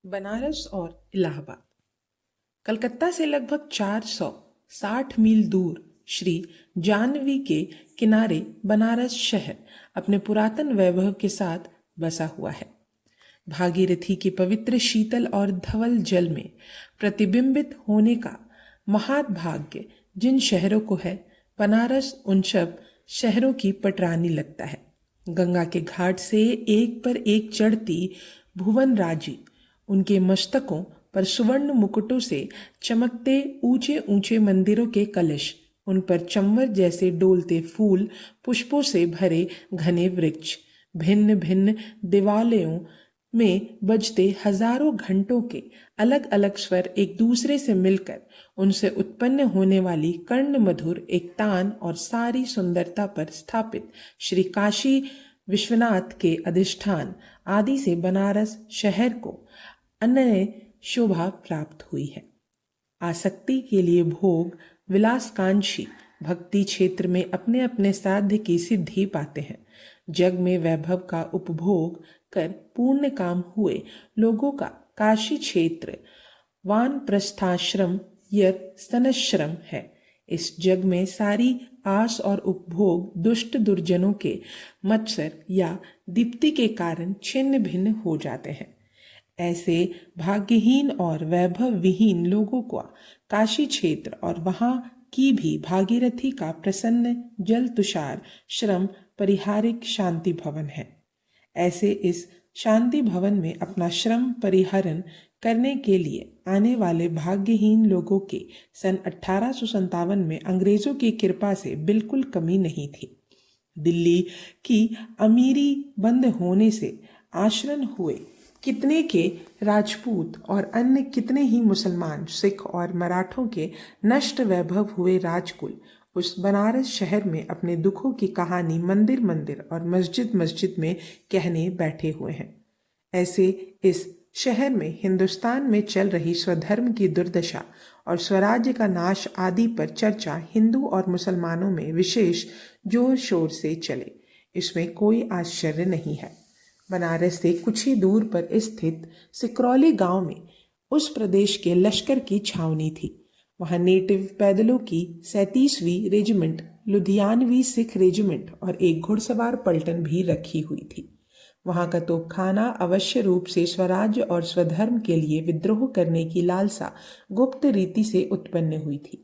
बनारस और इलाहाबाद। कलकत्ता से लगभग 460 मील दूर श्री जाह्नवी के किनारे बनारस शहर अपने पुरातन वैभव के साथ बसा हुआ है। भागीरथी के पवित्र शीतल और धवल जल में प्रतिबिंबित होने का महाभाग्य जिन शहरों को है, बनारस उन सब शहरों की पटरानी लगता है। गंगा के घाट से एक पर एक चढ़ती भुवन राजी, उनके मस्तकों पर सुवर्ण मुकुटों से चमकते ऊंचे ऊंचे मंदिरों के कलश, उन पर चंवर जैसे डोलते फूल, पुष्पों से भरे घने वृक्ष, भिन्न भिन्न दिवालयों में बजते हजारों घंटों के अलग अलग स्वर एक दूसरे से मिलकर उनसे उत्पन्न होने वाली कर्ण मधुर एक तान और सारी सुंदरता पर स्थापित श्री काशी विश्वनाथ के अधिष्ठान आदि से बनारस शहर को अन्य शोभा प्राप्त हुई है। आसक्ति के लिए भोग विलासकांक्षी भक्ति क्षेत्र में अपने अपने साध्य की सिद्धि पाते हैं। जग में वैभव का उपभोग कर पूर्ण काम हुए लोगों का काशी क्षेत्र वानप्रस्थाश्रम या स्तनश्रम है। इस जग में सारी आस और उपभोग दुष्ट दुर्जनों के मत्सर या दीप्ति के कारण छिन्न भिन्न हो जाते हैं। ऐसे भाग्यहीन और वैभव विहीन लोगों का काशी क्षेत्र और वहाँ की भी भागीरथी का प्रसन्न जल तुषार श्रम परिहारिक शांति भवन है। ऐसे इस शांति भवन में अपना श्रम परिहरण करने के लिए आने वाले भाग्यहीन लोगों की सन 1857 में अंग्रेजों की कृपा से बिल्कुल कमी नहीं थी। दिल्ली की अमीरी बंद होने से आश्रन हुए कितने के राजपूत और अन्य कितने ही मुसलमान, सिख और मराठों के नष्ट वैभव हुए राजकुल उस बनारस शहर में अपने दुखों की कहानी मंदिर मंदिर और मस्जिद मस्जिद में कहने बैठे हुए हैं। ऐसे इस शहर में हिंदुस्तान में चल रही स्वधर्म की दुर्दशा और स्वराज्य का नाश आदि पर चर्चा हिंदू और मुसलमानों में विशेष जोर शोर से चले, इसमें कोई आश्चर्य नहीं है। बनारस से कुछ ही दूर पर स्थित सिकरौली गांव में उस प्रदेश के लश्कर की छावनी थी। वहां नेटिव पैदलों की 37वीं रेजिमेंट, लुधियानवी सिख रेजिमेंट और एक घुड़सवार पलटन भी रखी हुई थी। वहां का तोपखाना अवश्य रूप से स्वराज्य और स्वधर्म के लिए विद्रोह करने की लालसा गुप्त रीति से उत्पन्न हुई थी।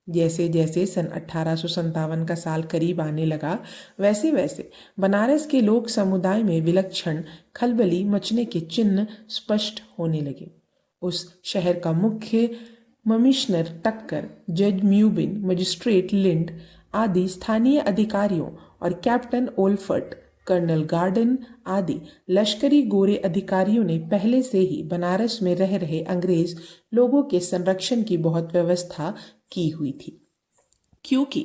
जैसे जैसे सन 1857 का साल करीब आने लगा, वैसे वैसे बनारस के लोक समुदाय में विलक्षण खलबली मचने के चिन्ह स्पष्ट होने लगे। उस शहर का मुख्य कमिश्नर टक्कर, जज म्यूबिन, मजिस्ट्रेट लिंड आदि स्थानीय अधिकारियों और कैप्टन ओल्फर्ट, कर्नल गार्डन आदि लश्करी गोरे अधिकारियों ने पहले से ही बनारस में रह रहे अंग्रेज लोगों के संरक्षण की बहुत व्यवस्था की हुई थी, क्योंकि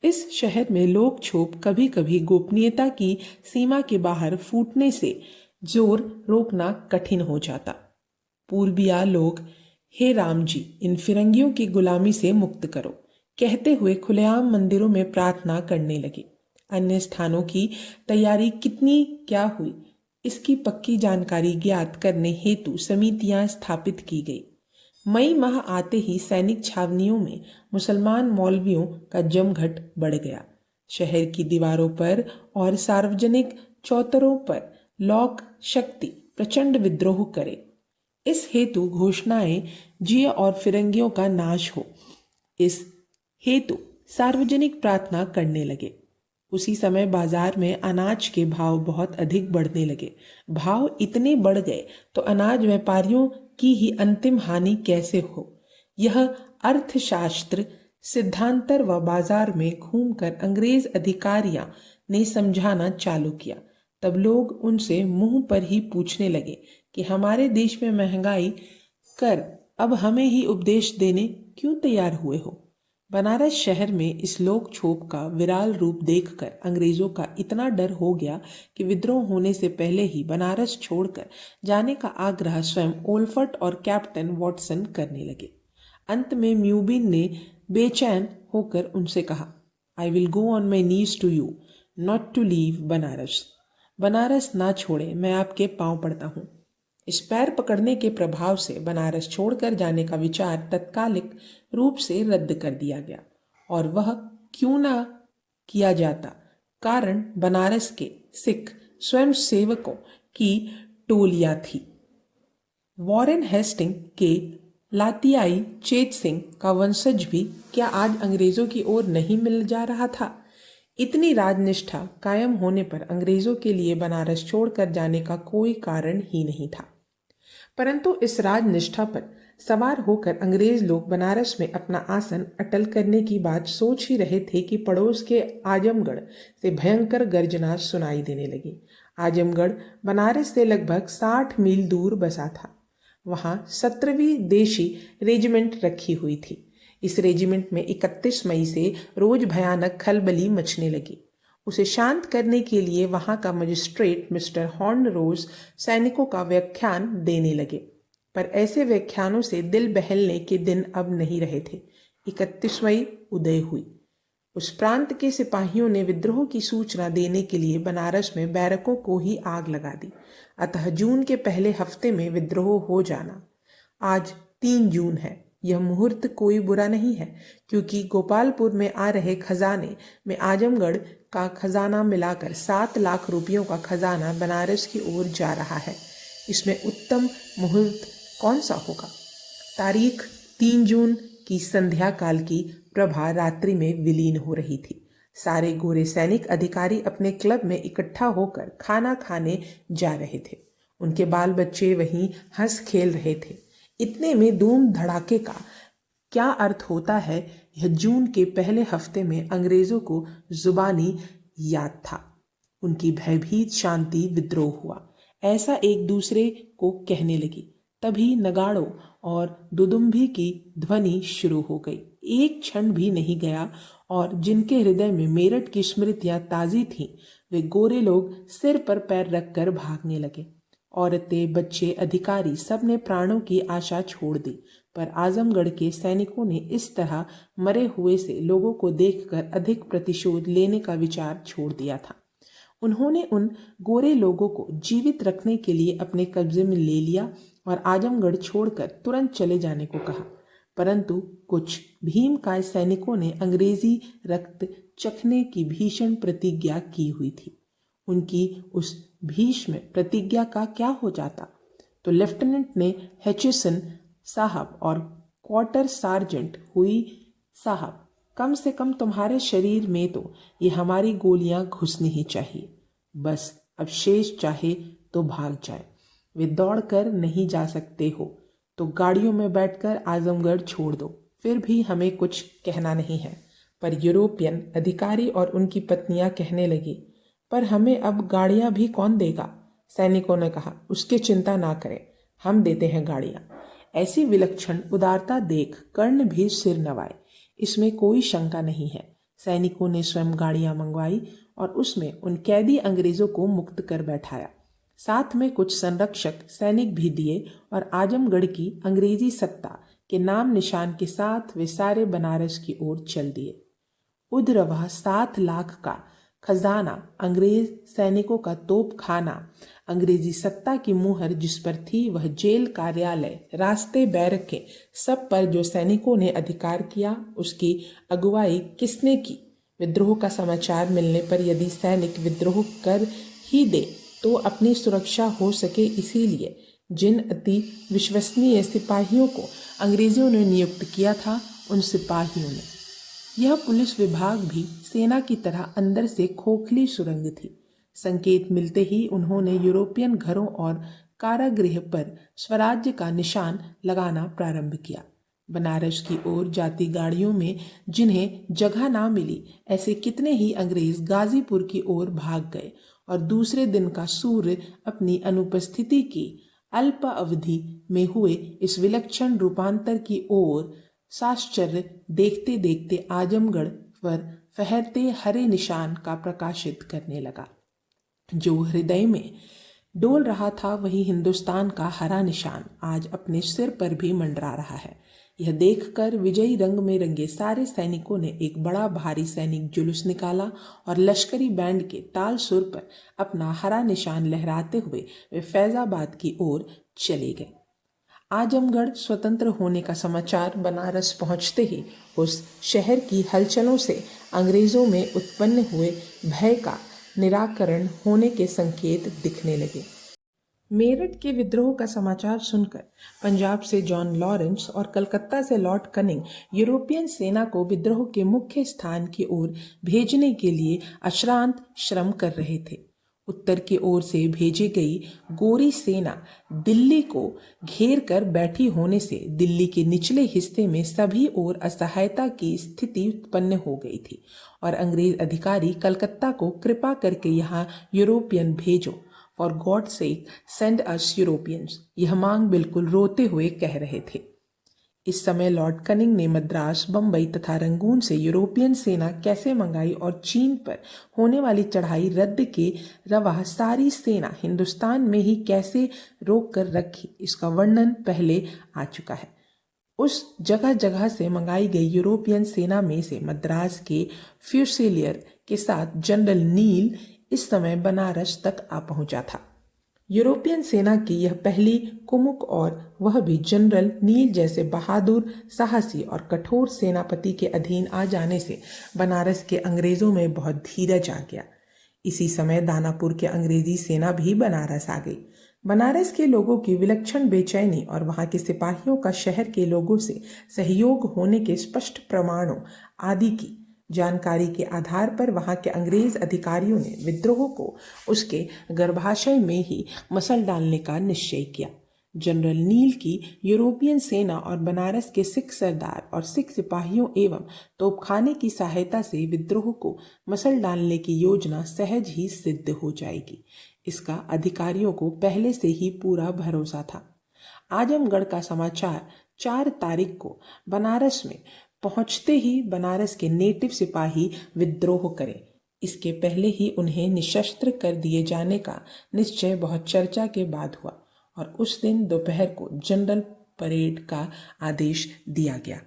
इस शहर में लोक क्षोभ कभी कभी गोपनीयता की सीमा के बाहर फूटने से जोर रोकना कठिन हो जाता। पूर्विया लोग, हे राम जी, इन फिरंगियों की गुलामी से मुक्त करो कहते हुए खुलेआम मंदिरों में प्रार्थना करने लगे। अन्य स्थानों की तैयारी कितनी क्या हुई, इसकी पक्की जानकारी ज्ञात करने हेतु समितियां स्थापित की गई। मई माह आते ही सैनिक छावनियों में मुसलमान मौलवियों का जमघट बढ़ गया। शहर की दीवारों पर और सार्वजनिक चौतरों पर लौक शक्ति प्रचंड विद्रोह करे, इस हेतु घोषणाएं जिये और फिरंगियों का नाश हो, इस हेतु सार्वजनिक प्रार्थना करने लगे। उसी समय बाजार में अनाज के भाव बहुत अधिक बढ़ने लगे। भाव इतने बढ़ गए तो अनाज व्यापारियों की ही अंतिम हानि कैसे हो, यह अर्थशास्त्र सिद्धांतर व बाजार में घूमकर अंग्रेज अधिकारियां ने समझाना चालू किया। तब लोग उनसे मुंह पर ही पूछने लगे कि हमारे देश में महंगाई कर अब हमें ही उपदेश देने क्यों तैयार हुए हो। बनारस शहर में इस लोक क्षोभ का विराल रूप देखकर अंग्रेजों का इतना डर हो गया कि विद्रोह होने से पहले ही बनारस छोड़कर जाने का आग्रह स्वयं ओल्फर्ट और कैप्टन वॉटसन करने लगे। अंत में म्यूबिन ने बेचैन होकर उनसे कहा, I will go on my knees to you not to leave Banaras. Banaras ना छोड़े, मैं आपके पांव पड़ता हूँ। इस पैर पकड़ने के प्रभाव से बनारस छोड़कर जाने का विचार तत्कालिक रूप से रद्द कर दिया गया, और वह क्यों ना किया जाता, कारण बनारस के सिख स्वयंसेवकों की टोलियां थी। वॉरेन हेस्टिंग के लातियाई चेत सिंह का वंशज भी क्या आज अंग्रेजों की ओर नहीं मिल जा रहा था? इतनी राजनिष्ठा कायम होने पर अंग्रेजों के लिए बनारस छोड़कर जाने का कोई कारण ही नहीं था। परंतु इस राजनिष्ठा पर सवार होकर अंग्रेज लोग बनारस में अपना आसन अटल करने की बात सोच ही रहे थे कि पड़ोस के आजमगढ़ से भयंकर गर्जना सुनाई देने लगी। आजमगढ़ बनारस से लगभग 60 मील दूर बसा था। वहां 17वीं देशी रेजिमेंट रखी हुई थी। इस रेजिमेंट में 31 मई से रोज भयानक खलबली मचने लगी। उसे शांत करने के लिए वहां का मजिस्ट्रेट मिस्टर हॉर्न रोज सैनिकों का व्याख्यान देने लगे, पर ऐसे व्याख्यानों से दिल बहलने के दिन अब नहीं रहे थे। 31 मई उदय हुई। उस प्रांत के सिपाहियों ने विद्रोह की सूचना देने के लिए बनारस में बैरकों को ही आग लगा दी। अतः जून के पहले हफ्ते में विद्रोह हो जाना। आज 3 जून है। यह मुहूर्त कोई बुरा नहीं है, क्योंकि गोपालपुर में आ रहे खजाने में आजमगढ़ का खजाना मिलाकर 7 लाख रुपयों का खजाना बनारस की ओर जा रहा है। इसमें उत्तम मुहूर्त कौन सा होगा? तारीख 3 जून की संध्या काल की प्रभा रात्रि में विलीन हो रही थी। सारे गोरे सैनिक अधिकारी अपने क्लब में इकट्ठा होकर खाना खाने जा रहे थे। उनके बाल बच्चे वहीं हंस खेल रहे थे। इतने में धूम धड़ाके का क्या अर्थ होता है, यह जून के पहले हफ्ते में अंग्रेजों को जुबानी याद था। उनकी भयभीत शांति विद्रोह हुआ, ऐसा एक दूसरे को कहने लगी। तभी नगाड़ों और दुदुम्भी की ध्वनि शुरू हो गई। एक क्षण भी नहीं गया और जिनके हृदय में मेरठ की स्मृतियां ताजी थीं, वे गोरे लोग सिर पर पैर रखकर भागने लगे। औरतें, बच्चे, अधिकारी सब ने प्राणों की आशा छोड़ दी, पर आजमगढ़ के सैनिकों ने इस तरह मरे हुए से लोगों को देखकर अधिक प्रतिशोध लेने का विचार छोड़ दिया था। उन्होंने उन गोरे लोगों को जीवित रखने के लिए अपने कब्जे में ले लिया और आजमगढ़ छोड़कर तुरंत चले जाने को कहा। परंतु कुछ भीमकाय सैनिकों ने अंग्रेजी रक्त चखने की भीषण प्रतिज्ञा की हुई थी। उनकी उस भीष्म प्रतिज्ञा का क्या हो जाता? तो लेफ्टिनेंट ने हैचिसन साहब और क्वार्टर सार्जेंट हुई साहब, कम से कम तुम्हारे शरीर में तो ये हमारी गोलियां घुसनी ही चाहिए। बस अब शेष चाहे तो भाग जाए। वे दौड़कर नहीं जा सकते हो तो गाड़ियों में बैठकर आजमगढ़ छोड़ दो, फिर भी हमें कुछ कहना नहीं है। पर यूरोपियन अधिकारी और उनकी पत्नियां कहने लगी, पर हमें अब गाड़ियां भी कौन देगा? सैनिकों ने कहा, उसकी चिंता ना करें, हम देते हैं गाड़ियां। ऐसी विलक्षण उदारता देख कर्ण भी सिर नवाए। इसमें कोई शंका नहीं है। सैनिकों ने स्वयं गाड़ियां मंगवाई और उसमें उन कैदी अंग्रेजों को मुक्त कर बैठाया। साथ में कुछ संरक्षक सैनिक भी दिए और आजमगढ़ की अंग्रेजी सत्ता के नाम निशान के साथ वे सारे बनारस की ओर चल दिए। उधरवा 7 लाख का खजाना, अंग्रेज सैनिकों का तोप खाना, अंग्रेजी सत्ता की मुहर जिस पर थी, वह जेल, कार्यालय, रास्ते, बैरकें, सब पर जो सैनिकों ने अधिकार किया, उसकी अगुवाई किसने की? विद्रोह का समाचार मिलने पर यदि सैनिक विद्रोह कर ही दे तो अपनी सुरक्षा हो सके, इसीलिए जिन अति विश्वसनीय सिपाहियों को अंग्रेजों ने नियुक्त किया था, उन सिपाहियों ने, यह पुलिस विभाग भी सेना की तरह अंदर से खोखली सुरंग थी। संकेत मिलते ही उन्होंने यूरोपियन घरों और कारागृह पर स्वराज्य का निशान लगाना प्रारंभ किया। बनारस की ओर जाती गाड़ियों में जिन्हें जगह ना मिली, ऐसे कितने ही अंग्रेज गाजीपुर की ओर भाग गए और दूसरे दिन का सूर्य अपनी अनुपस्थिति की अल्प अवधि में हुए इस विलक्षण रूपांतर की ओर साश्चर्य देखते देखते आजमगढ़ पर फहरते हरे निशान का प्रकाशित करने लगा। जो हृदय में डोल रहा था, वही हिंदुस्तान का हरा निशान आज अपने सिर पर भी मंडरा रहा है। यह देखकर विजयी रंग में रंगे सारे सैनिकों ने एक बड़ा भारी सैनिक जुलूस निकाला और लश्करी बैंड के ताल सुर पर अपना हरा निशान लहराते हुए वे फैजाबाद की ओर चले गए। आजमगढ़ स्वतंत्र होने का समाचार बनारस पहुंचते ही उस शहर की हलचलों से अंग्रेजों में उत्पन्न हुए भय का निराकरण होने के संकेत दिखने लगे। मेरठ के विद्रोह का समाचार सुनकर पंजाब से जॉन लॉरेंस और कलकत्ता से लॉर्ड कनिंग यूरोपियन सेना को विद्रोह के मुख्य स्थान की ओर भेजने के लिए अश्रांत श्रम कर रहे थे। उत्तर की ओर से भेजी गई गोरी सेना दिल्ली को घेर कर बैठी होने से दिल्ली के निचले हिस्से में सभी ओर असहायता की स्थिति उत्पन्न हो गई थी और अंग्रेज अधिकारी कलकत्ता को कृपा करके यहाँ यूरोपियन भेजो, for God sake send us Europeans, यह मांग बिल्कुल रोते हुए कह रहे थे। इस समय लॉर्ड कनिंग ने मद्रास, बम्बई तथा रंगून से यूरोपियन सेना कैसे मंगाई और चीन पर होने वाली चढ़ाई रद्द के रवाह सारी सेना हिंदुस्तान में ही कैसे रोक कर रखी, इसका वर्णन पहले आ चुका है। उस जगह जगह से मंगाई गई यूरोपियन सेना में से मद्रास के फ्यूसिलियर के साथ जनरल नील इस समय बनारस तक आ पहुंचा था। यूरोपियन सेना की यह पहली कुमुक और वह भी जनरल नील जैसे बहादुर, साहसी और कठोर सेनापति के अधीन आ जाने से बनारस के अंग्रेजों में बहुत धीरज आ गया। इसी समय दानापुर के अंग्रेजी सेना भी बनारस आ गई। बनारस के लोगों की विलक्षण बेचैनी और वहां के सिपाहियों का शहर के लोगों से सहयोग होने के स्पष्ट प्रमाणों आदि की जानकारी के आधार पर वहां के अंग्रेज अधिकारियों ने विद्रोह को उसके गर्भाशय में ही मसल डालने का निश्चय किया। जनरल नील की यूरोपियन सेना और बनारस के सिख सरदार और सिख सिपाहियों एवं तोपखाने की सहायता से विद्रोह को मसल डालने की योजना सहज ही सिद्ध हो जाएगी, इसका अधिकारियों को पहले से ही पूरा भरोसा था। आजमगढ़ का समाचार 4 तारीख को बनारस में पहुंचते ही बनारस के नेटिव सिपाही विद्रोह करें, इसके पहले ही उन्हें निशस्त्र कर दिए जाने का निश्चय बहुत चर्चा के बाद हुआ और उस दिन दोपहर को जनरल परेड का आदेश दिया गया।